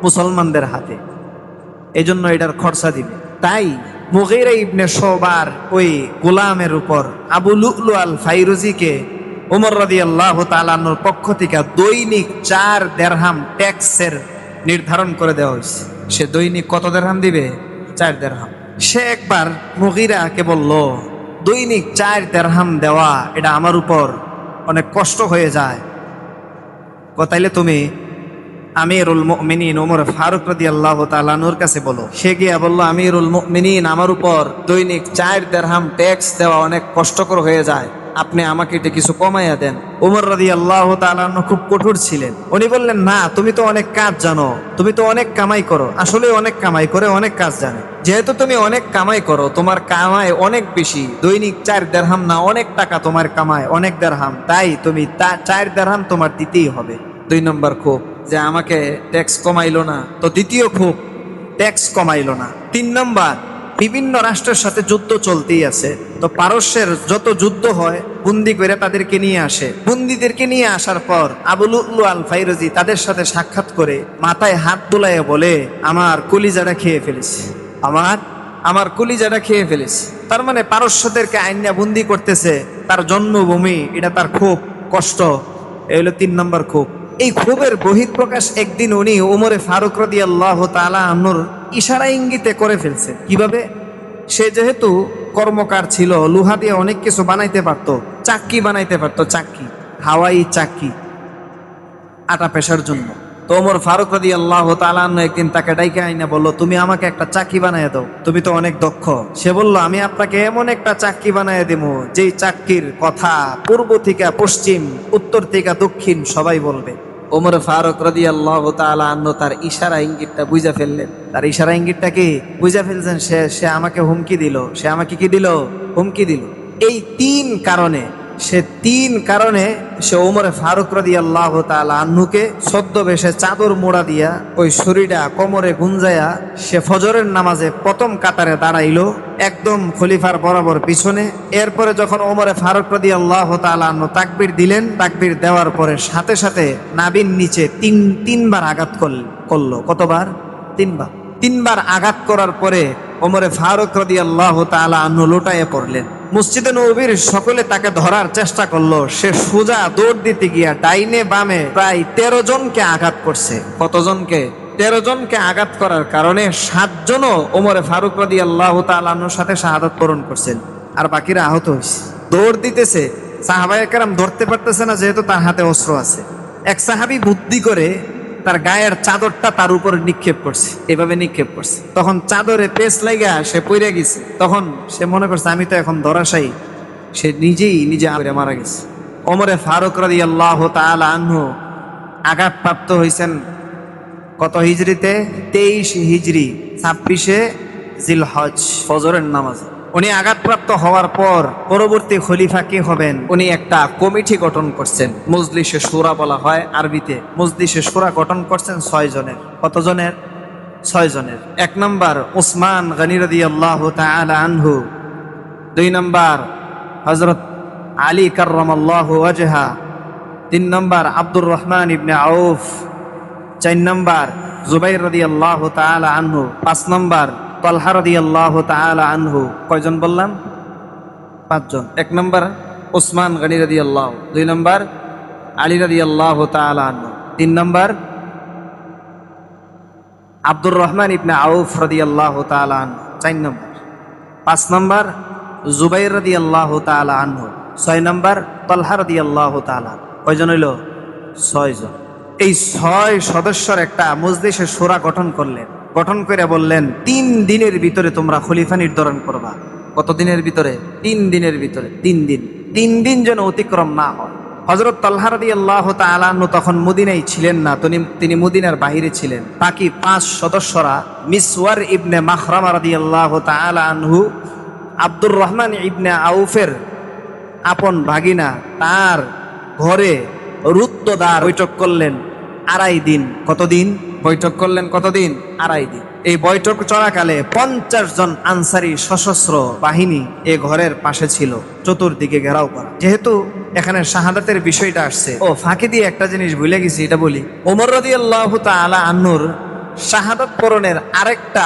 Speaker 1: মুসলমানদের হাতে, এই জন্য এটার খরচা দিবে। তাই মুগীরা ইবনে শুবার ওই গোলামের উপর আবু লুলু আল ফাইরুজিকে ওমর রাদিয়াল্লাহু তাআলা আনহুর পক্ষ থেকে দৈনিক 4 দিরহাম ট্যাক্সের নির্ধারণ করে দেওয়া হয়েছে। সে দৈনিক কত দিরহাম দিবে? 4 দিরহাম। সে একবার মুগীরাকে বলল, দৈনিক 4 দিরহাম দেওয়া এটা আমার উপর অনেক কষ্ট হয়ে যায়, তাইলে তুমি আমিরুল মুমিনিন ওমর ফারুক রাদিয়াল্লাহু তাআলা আনহুর কাছে বলো। সে গিয়া বলল, আমিরুল মুমিনিন, আমার উপর দৈনিক 4 দিরহাম ট্যাক্স দেওয়া অনেক কষ্টকর হয়ে যায়, আপনি আমাকে এটা কিছু কমাইয়া দেন। ওমর রাদিয়াল্লাহু তাআলা আনহু খুব কঠোর ছিলেন। উনি বললেন, না, তুমি তো অনেক কাজ জানো, তুমি তো অনেক কামাই করো। আসলে অনেক কামাই করে, অনেক কাজ জানে। যেহেতু তুমি অনেক কামাই করো, তোমার কামাই অনেক বেশি, দৈনিক 4 দিরহাম না, অনেক টাকা তোমার কামাই, অনেক দিরহাম, তাই তুমি 4 দিরহাম তোমার দিতেই হবে। 2 নম্বর ক্ষোভ যে আমাকে ট্যাক্স কমাইলো না, তো দ্বিতীয় ক্ষোভ ট্যাক্স কমাইলো না। 3 নম্বর, বিভিন্ন রাষ্ট্রের সাথে যুদ্ধ চলতেই আছে, তো পারস্যের যত যুদ্ধ হয় বন্দি করে তাদেরকে নিয়ে আসে। বন্দীদেরকে নিয়ে আসার পর আবু লুলু আল ফাইরুজি তাদের সাথে সাক্ষাৎ করে মাথায় হাত বুলাইয়া বলে, আমার কলিজাটা খেয়ে ফেলেছে, আমার কলিজাটা খেয়ে ফেলেছে। তার মানে পারস্যদেরকে আইনা বন্দি করতেছে, তার জন্মভূমি, এটা তার খুব কষ্ট। এই হলো 3 নম্বর ক্ষোভ। এই ক্ষোভের বহিঃপ্রকাশ একদিন উনি উমরে ফারুক রাদিয়াল্লাহু তাআলা আনহুর ইশারা ইঙ্গিতে করে ফেলছে। কিভাবে? সে যেহেতু কর্মকার ছিল, লোহা দিয়ে অনেক কিছু বানাইতে পারতো, চাক্কি বানাইতে পারতো, চাক্কি, হাওয়াই চাক্কি, আটা পেশার জন্য। তো ওমর ফারুক রাদিয়াল্লাহু তাআলা আনহু একদিন তাকে ডাইকে আইনা বলল, তুমি আমাকে একটা চাক্কি বানাইয়া দাও, তুমি তো অনেক দক্ষ। সে বলল, আমি আপনাকে এমন একটা চাক্কি বানাইয়া দেব যেই চাক্কির কথা পূর্ব থেকে পশ্চিম, উত্তর থেকে দক্ষিণ সবাই বলবে। ওমর ফারুক রাদিয়াল্লাহু তাআলা আনহু তার ইশারা ইঙ্গিতটা বুঝা ফেললেন। তার ইশারা ইঙ্গিতটা কি বুঝা ফেলছেন? সে আমাকে হুমকি দিল। সে আমাকে কি দিল? হুমকি দিল। এই তিন কারণে সে ওমরে ফারুক রাদিয়াল্লাহু তাআলা আনহুকে ছদ্মবেশে চাদর মোড়া দিয়া ওই শরীরটা কোমরে গুঞ্জায়া সে ফজরের নামাজে প্রথম কাতারে দাঁড়াইলো, একদম খলিফার বরাবর পিছনে। এরপরে যখন ওমরে ফারুক রাদিয়াল্লাহু তাআলা আনহু তাকবীর দিলেন, তাকবীর দেওয়ার পরে সাথে সাথে নাভির নিচে তিনবার আঘাত করলো। কতবার? তিনবার আঘাত করার পরে ওমরে ফারুক রাদিয়াল্লাহু তাআলা আনহু লুটায়ে পড়লেন। মসজিদে নববীর সকলে তাকে ধরার চেষ্টা করলো। সে সোজা দৌড় দিতে গিয়া ডাইনে বামে প্রায় 13 জনকে আঘাত করছে। কতজনকে? 13 জনকে আঘাত করার কারণে 7 জনও ওমরে ফারুক রাদিয়াল্লাহু তাআলা আনহুর সাথে শাহাদাত বরণ করছেন, আর বাকিরা আহত হয়েছে। দৌড় দিতেছে, সাহাবায়ে কেরাম ধরতে পারতেছে না, যেহেতু তার হাতে অস্ত্র আছে। এক সাহাবী বুদ্ধি করে তার গায়ের চাদরটা তার উপর নিক্ষেপ করছে, এভাবে নিক্ষেপ করছে। তখন চাদরে পেঁচ লাগা সে পড়ে গেছে। তখন সে মনে করছে আমি তো এখন ধরাশায়ী, সে নিজে মারা গেছে। ওমরে ফারুক রাদিয়াল্লাহু তাআলা আনহু আঘাতপ্রাপ্ত হয়েছেন কত হিজরিতে? 23 হিজরি, 26 জিলহজ, ফজরের নামাজে। উনি আঘাতপ্রাপ্ত হওয়ার পর পরবর্তী খলিফা কে হবেন, উনি একটা কমিটি গঠন করছেন। মজলিসে শুরা বলা হয় আরবিতে। মজলিসে শুরা গঠন করছেন 6 জনের। কতজনের? 6 জনের। 1 নম্বর উসমান গনি রাদিয়াল্লাহু তাআলা আনহু, 2 নম্বর হযরত আলী কাররামাল্লাহু ওয়াজহা, 3 নম্বর আব্দুর রহমান ইবনে আউফ, 4 নম্বর জুবাইর রাদিয়াল্লাহু তাআলা আনহু, 5 নম্বর তালহা রাদিয়াল্লাহু তাআলা আনহু। কয়জন বললাম? 5 জন। 1 নম্বর উসমান গনি রাদিয়াল্লাহু, 2 নম্বর আলী রাদিয়াল্লাহু তাআলা আনহু, 3 নম্বর আব্দুর রহমান ইবনে আউফ রাদিয়াল্লাহু তাআলা আনহু, 4 নম্বর 5 নম্বর জুবাইর রাদিয়াল্লাহু তাআলা আনহু, 6 নম্বর তালহা রাদিয়াল্লাহু তাআলা। কয়জন হইল? 6 জন। এই 6 সদস্যর একটা মজলিসে শুরা গঠন করলেন। গঠন করে বললেন, 3 দিনের ভিতরে তোমরা খলিফা নির্ধারণ করবা। কত দিনের ভিতরে? 3 দিনের ভিতরে। 3 দিন যেন অতিক্রম না হয়। হযরত তালহা রাদিয়াল্লাহু তাআলা আনহু তখন মদিনায় ছিলেন না, তিনি মদিনার বাইরে ছিলেন। বাকি 5 সদস্যরা মিসওয়ার ইবনে মাখরামা রাদিয়াল্লাহু তাআলা আনহু, আব্দুর রহমান ইবনে আউফের আপন ভাগিনা, তার ঘরে রুদ্ধদ্বার বৈঠক করলেন 2.5 দিন। কতদিন বৈঠক করলেন? কতদিন? 2.5 দিন। এই বৈঠক চলাকালে 50 জন আনসারী সশস্ত্র বাহিনী এ ঘরের পাশে ছিল, চতুর্দিকে ঘেরাও করা। যেহেতু এখানে শাহাদাতের বিষয়টা আসছে, ফাঁকি দিয়ে একটা জিনিস ভুলে গেছি, এটা বলি। ওমর রাদিয়াল্লাহু তাআলা আনহুর শাহাদাত বরণের আরেকটা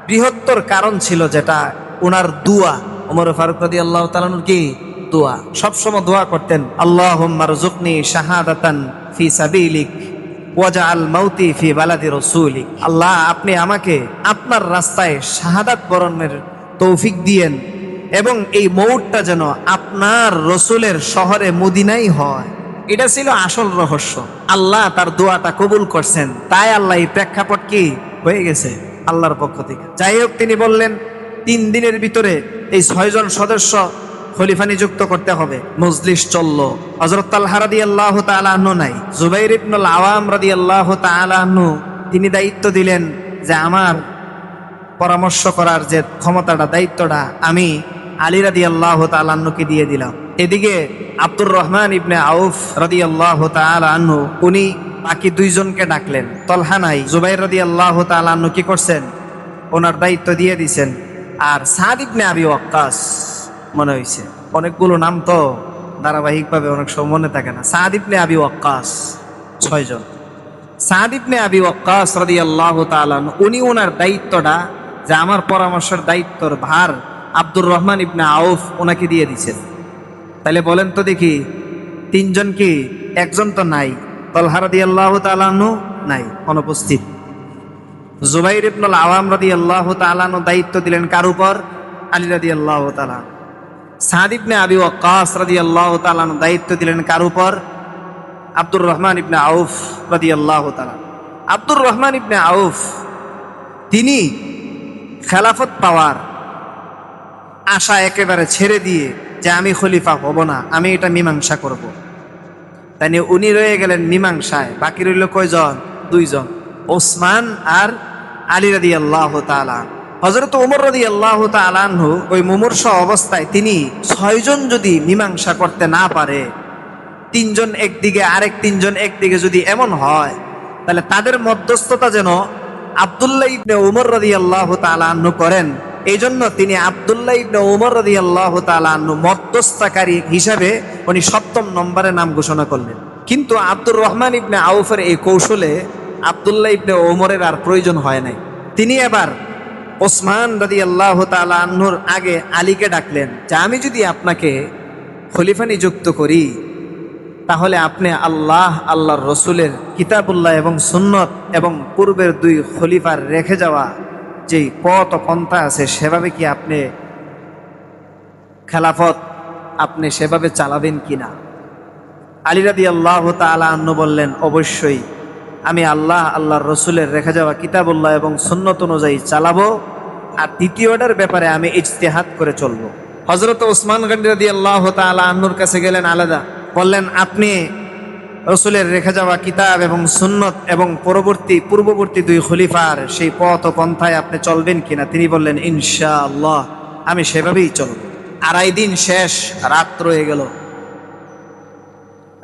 Speaker 1: বৃহত্তর কারণ ছিল, যেটা ওনার দুয়া। ওমর ফারুক রাদিয়াল্লাহু তাআলা আনহুর কি দোয়া? সবসময় দোয়া করতেন, আল্লাহুম্মা রযুকনি শাহাদাতান ফি সাবিলিক ওয়াজআল মাউতি ফি বালাদি রাসূলিক। আল্লাহ, আপনি আমাকে আপনার রাস্তায় শাহাদাত বরণের তৌফিক দিয়েন, এবং এই মউতটা যেন আপনার রসুলের শহরে মদিনাই হয়। এটা ছিল আসল রহস্য। আল্লাহ তার দোয়াটা কবুল করছেন, তাই আল্লাহ এই প্রেক্ষাপট কি হয়ে গেছে আল্লাহর পক্ষ থেকে। যাই হোক, তিনি বললেন 3 দিনের ভিতরে এই 6 জন সদস্য খলিফা নিযুক্ত করতে হবে। মজলিস চলল। হযরত তালহা রাদিয়াল্লাহু তাআলা আনহু নাই, জুবাইর ইবনুল আওয়াম রাদিয়াল্লাহু তাআলা আনহু তিনি দায়িত্ব দিলেন যে আমার পরামর্শ করার যে ক্ষমতাটা, দায়িত্বটা আমি আলী রাদিয়াল্লাহু তাআলা আনহুকে দিয়ে দিলাম। এদিকে আব্দুর রহমান ইবনে আউফ রাদিয়াল্লাহু তাআলা আনহু উনি বাকি 2 জনকে ডাকলেন। তালহা নাই, জুবাইর রাদিয়াল্লাহু তাআলা আনহু কি করছেন? ওনার দায়িত্ব দিয়ে দিয়েছেন। আর সাদ ইবনে আবি ওয়াক্কাস, মনে হয়েছে অনেকগুলো নাম তো ধারাবাহিকভাবে অনেক সময় মনে থাকে না। সাদ ইবনে আবি ওয়াক্কাস, 6 জন। সাদ ইবনে আবি ওয়াক্কাস রাদিয়াল্লাহু তাআলা উনি ওনার দায়িত্বটা, যে আমার পরামর্শের দায়িত্বর ভার আব্দুর রহমান ইবনে আউফ ওনাকে দিয়ে দিয়েছেন। তাহলে বলেন তো দেখি, 3 জন কি? 1 জন তো নাই, তালহা রাদিয়াল্লাহু তাআলা আনহু নাই, অনুপস্থিত। জুবাইর ইবনুল আওয়াম রাদিয়াল্লাহু তাআলা আনহু দায়িত্ব দিলেন কার উপর? আলী রাদিয়াল্লাহু তাআলা। সাদ ইবনে আবি ওয়াক্কাস রাদিয়াল্লাহু তাআলা আনহু দায়িত্ব দিলেন কার উপর? আব্দুর রহমান ইবনে আউফ রাদিয়াল্লাহু তাআলা। আব্দুর রহমান ইবনে আউফ তিনি খেলাফত পাওয়ার আশা একেবারে ছেড়ে দিয়ে যে আমি খলিফা হব না, আমি এটা মীমাংসা করব, তাই নিয়ে উনি রয়ে গেলেন মীমাংসায়। বাকি রইল কয়জন? দুইজন, ওসমান আর আলী রাদিয়াল্লাহু তাআলা। হযরত ওমর রাদিয়াল্লাহু তাআলা আনহু ওই মুমূর্ষ অবস্থায় তিনি 6 জন যদি মীমাংসা করতে না পারে, 3 জন একদিকে আরেক 3 জন একদিকে যদি এমন হয়, তাহলে তাদের মধ্যস্থতা যেন আব্দুল্লাহ ইবনে ওমর রাদিয়াল্লাহু তাআলা আনহু করেন। এই জন্য তিনি আব্দুল্লাহ ইবনে ওমর রাদিয়াল্লাহু তাআলা আনহু মধ্যস্থতাকারী হিসাবে উনি 7ম নম্বরে নাম ঘোষণা করলেন। কিন্তু আব্দুর রহমান ইবনে আউফের এই কৌশলে আব্দুল্লাহ ইবনে ওমরের আর প্রয়োজন হয় নাই। তিনি এবার ওসমান রাদিয়াল্লাহু তাআলা আনহুর আগে আলীকে ডাকলেন যে আমি যদি আপনাকে খলিফা নিযুক্ত করি, তাহলে আপনি আল্লাহর রসুলের কিতাবুল্লাহ এবং সুন্নত এবং পূর্বের 2 খলিফার রেখে যাওয়া যেই পথ ও পন্থা আছে, সেভাবে কি আপনি খেলাফত আপনি সেভাবে চালাবেন কিনা? আলী রাদিয়াল্লাহু তাআলা আনহু বললেন, অবশ্যই আমি আল্লাহর রসুলের রেখে যাওয়া কিতাবুল্লাহ এবং সুন্নত অনুযায়ী চালাবো, আর দ্বিতীয়টার ব্যাপারে আমি ইজতিহাদ করে চলবো। হযরত ওসমান গনি রাদিয়াল্লাহু তাআলা আনহুর কাছে গেলেন আলাদা, বললেন আপনি রসুলের রেখে যাওয়া কিতাব এবং সুন্নত এবং পূর্ববর্তী 2 খলিফার সেই পথ ও পন্থায় আপনি চলবেন কিনা? তিনি বললেন, ইনশাআল্লাহ আমি সেভাবেই চলব। 2.5 দিন শেষ, রাত রয়ে গেল।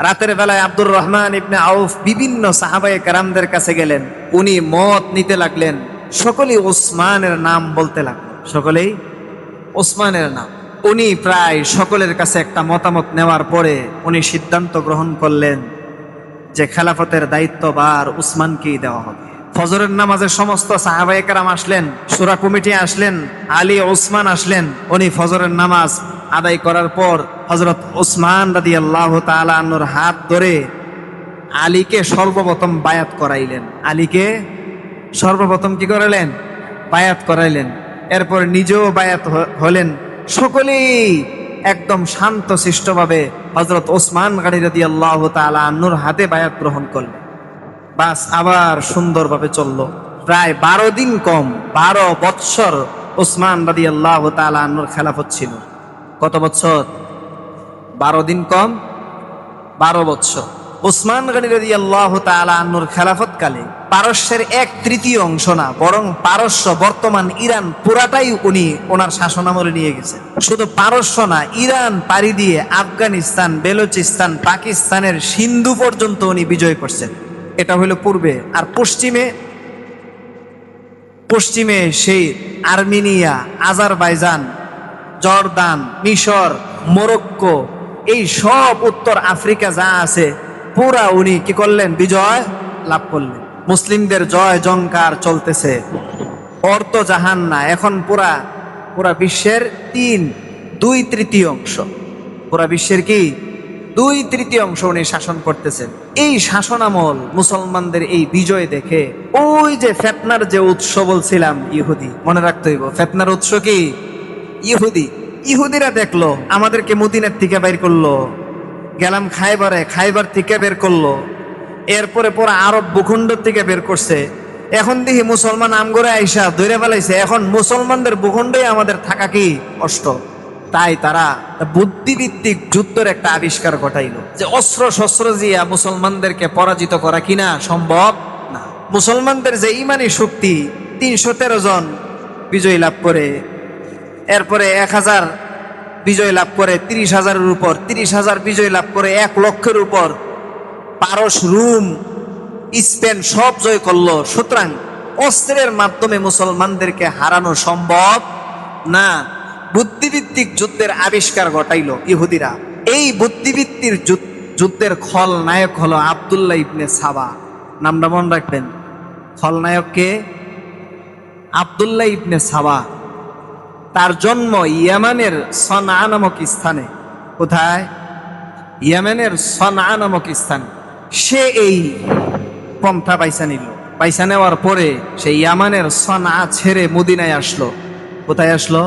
Speaker 1: রাতের বেলায় আব্দুর রহমান ইবনে আউফ বিভিন্ন সাহাবায়ে কেরামদের কাছে গেলেন, উনি মত নিতে লাগলেন। সকলেই ওসমানের নাম বলতে লাগলেন, সকলেই ওসমানের নাম। উনি প্রায় সকলের কাছে একটা মতামত নেওয়ার পরে উনি সিদ্ধান্ত গ্রহণ করলেন যে খেলাফতের দায়িত্বভার উসমানকেই দেওয়া হবে। ফজরের নামাজে সমস্ত সাহাবায়ে কেরাম আসলেন, শূরা কমিটি আসলেন, আলী ওসমান আসলেন। উনি ফজরের নামাজ আদায় করার পর হযরত ওসমান রাদিয়াল্লাহু তাআলা আনহুর হাত ধরে আলীকে সর্বপ্রথম বায়াত করাইলেন। আলীকে সর্বপ্রথম কি করাইলেন? বায়াত করাইলেন। এরপর নিজেও বায়াত হলেন। সকলেই একদম শান্ত শিষ্টভাবে হযরত ওসমান গনি রাদিয়াল্লাহু তাআলা আনহুর হাতে বায়াত গ্রহণ করলেন। বাস আবার সুন্দরভাবে চলল। প্রায় 12 দিন কম 12 বৎসর ওসমান রাদিয়াল্লাহু তাআলা আনহুর খেলাফত ছিল। কত বছর? 12 দিন কম 12 বৎসর। ওসমান গনি রাদিয়াল্লাহু তাআলা আনহুর খেলাফত কালে পারস্যের 1/3 অংশ না, বরং পারস্য বর্তমান ইরান পুরাটাই উনি ওনার শাসনামলে নিয়ে গেছেন। শুধু পারস্য না, ইরান পাড়ি দিয়ে আফগানিস্তান, বেলুচিস্তান, পাকিস্তানের সিন্ধু পর্যন্ত উনি বিজয় করছেন। এটা হলো পূর্বে। আর পশ্চিমে সেই আর্মেনিয়া, আজারবাইজান, জর্দান, মিশর, মরক্কো, এই সব উত্তর আফ্রিকা যা আছে পুরা উনি কি করলেন? বিজয় লাভ করলেন। মুসলিমদের জয় জংকার চলতেছে। অর্ধ জাহান না, এখন পুরা বিশ্বের 2/3 অংশ, পুরা বিশ্বের কি 2/3 অংশ উনি শাসন করতেছেন। এই শাসনামল মুসলমানদের এই বিজয় দেখে ওই যে ফেতনার যে উৎস বলছিলাম, ইহুদি, মনে রাখতে হইব ফেতনার উৎস কি? ইহুদিরা দেখলো আমাদেরকে মদিনার থেকে বের করলো, গেলাম খাইবার থেকে বের করলো, এরপরে পুরো আরব ভূখণ্ড থেকে বের করছে। এখন দেখি মুসলমান আমগরে আইসা ধরে ফেলাইছে। এখন মুসলমানদের ভূখণ্ডে আমাদের থাকা কি কষ্ট। তাই তারা বুদ্ধিভিত্তিক যুদ্ধের একটা আবিষ্কার ঘটাইল যে অস্ত্র শস্ত্র দিয়ে মুসলমানদেরকে পরাজিত করা কিনা সম্ভব না। মুসলমানদের যে ইমানি শক্তি, 313 জন বিজয় লাভ করে, এরপরে 1000 বিজয় লাভ করে, 30,000-এর উপর, 30,000 বিজয় লাভ করে 1 লক্ষের উপর। পারস, রুম, স্পেন সব জয় করলো। সুতরাং অস্ত্রের মাধ্যমে মুসলমানদেরকে হারানো সম্ভব না। বুদ্ধিভিত্তিক যুদ্ধের আবিষ্কার ঘটাইল ইহুদিরা। এই বুদ্ধিভিত্তির যুদ্ধের খলনায়ক হলো আব্দুল্লাহ ইবনে সাবা। নামটা মনে রাখবেন। খলনায়ককে আব্দুল্লাহ ইবনে সাবা। তার জন্ম ইয়েমেনের সনআ নামক স্থানে। কোথায়? ইয়েমেনের সনআ নামক স্থানে। সে এই পন্থা বাইসা নিল। বাইসা নেওয়ার পরে সে ইয়ামানের সনা ছেড়ে মদিনায় আসলো। কোথায় আসলো?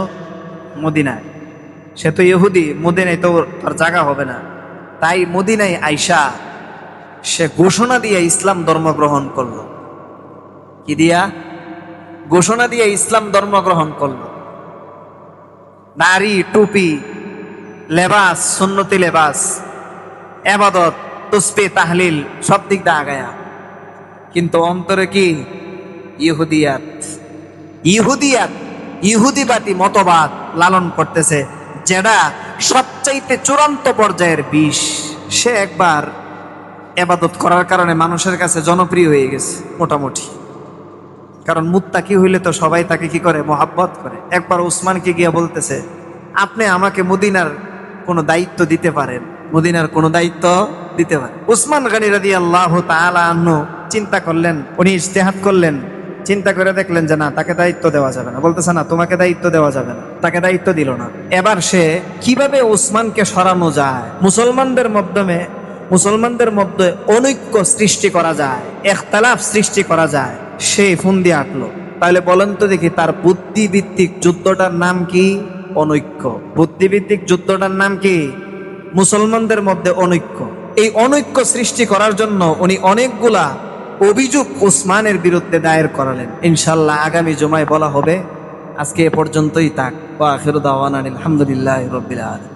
Speaker 1: মদিনায়। সে তো ইহুদি, মদিনায় তো তার জায়গা হবে না। তাই মদিনায় আইসা সে ঘোষণা দিয়ে ইসলাম ধর্ম গ্রহণ করলো। কি দিয়া? ঘোষণা দিয়ে ইসলাম ধর্ম গ্রহণ করলো। দাড়ি, টুপি, লেবাস, সুন্নতি লেবাস, এবাদত, তুসবি, তাহলিল সব দিক দিয়ে আগায়া, কিন্তু অন্তরে কি? ইহুদিয়াত। ইহুদিয়াত, ইহুদিবাদী মতবাদ লালন করতেছে, যেটা সবচাইতে চূড়ান্ত পর্যায়ের বিষ। সে একবার এবাদত করার কারণে মানুষের কাছে জনপ্রিয় হয়ে গেছে মোটামুটি। কারণ মুত্তাকি হইলে তো সবাই তাকে কি করে? মোহাব্বত করে। একবার উসমানকে গিয়া বলতেছে, আপনি আমাকে মদিনার কোনো দায়িত্ব দিতে পারেন? মদিনার কোনো দায়িত্ব দিতে পারেন? উসমান গনি রাদিয়াল্লাহু তাআলা আনহু চিন্তা করলেন, উনি ইজতিহাদ করলেন, চিন্তা করে দেখলেন যে না, তাকে দায়িত্ব দেওয়া যাবে না। বলতেছে না, তোমাকে দায়িত্ব দেওয়া যাবে না। তাকে দায়িত্ব দিল না। এবার সে কিভাবে উসমানকে সরানো যায়, মুসলমানদের মধ্যে অনৈক্য সৃষ্টি করা যায়, ইখতিলাফ সৃষ্টি করা যায়, সে ফোন দিয়ে আঁটলো। তাহলে বলেন তো দেখি, তার বুদ্ধিভিত্তিক যুদ্ধটার নাম কি? অনৈক্য। বুদ্ধিভিত্তিক যুদ্ধটার নাম কি? মুসলমানদের মধ্যে অনৈক্য। এই অনৈক্য সৃষ্টি করার জন্য উনি অনেকগুলা অভিযোগ উসমানের বিরুদ্ধে দায়ের করালেন। ইনশাআল্লাহ আগামী জুমায় বলা হবে। আজকে এ পর্যন্তই থাক। ওয়া আখিরু দাওয়ানা আলহামদুলিল্লাহি রাব্বিল আলামিন।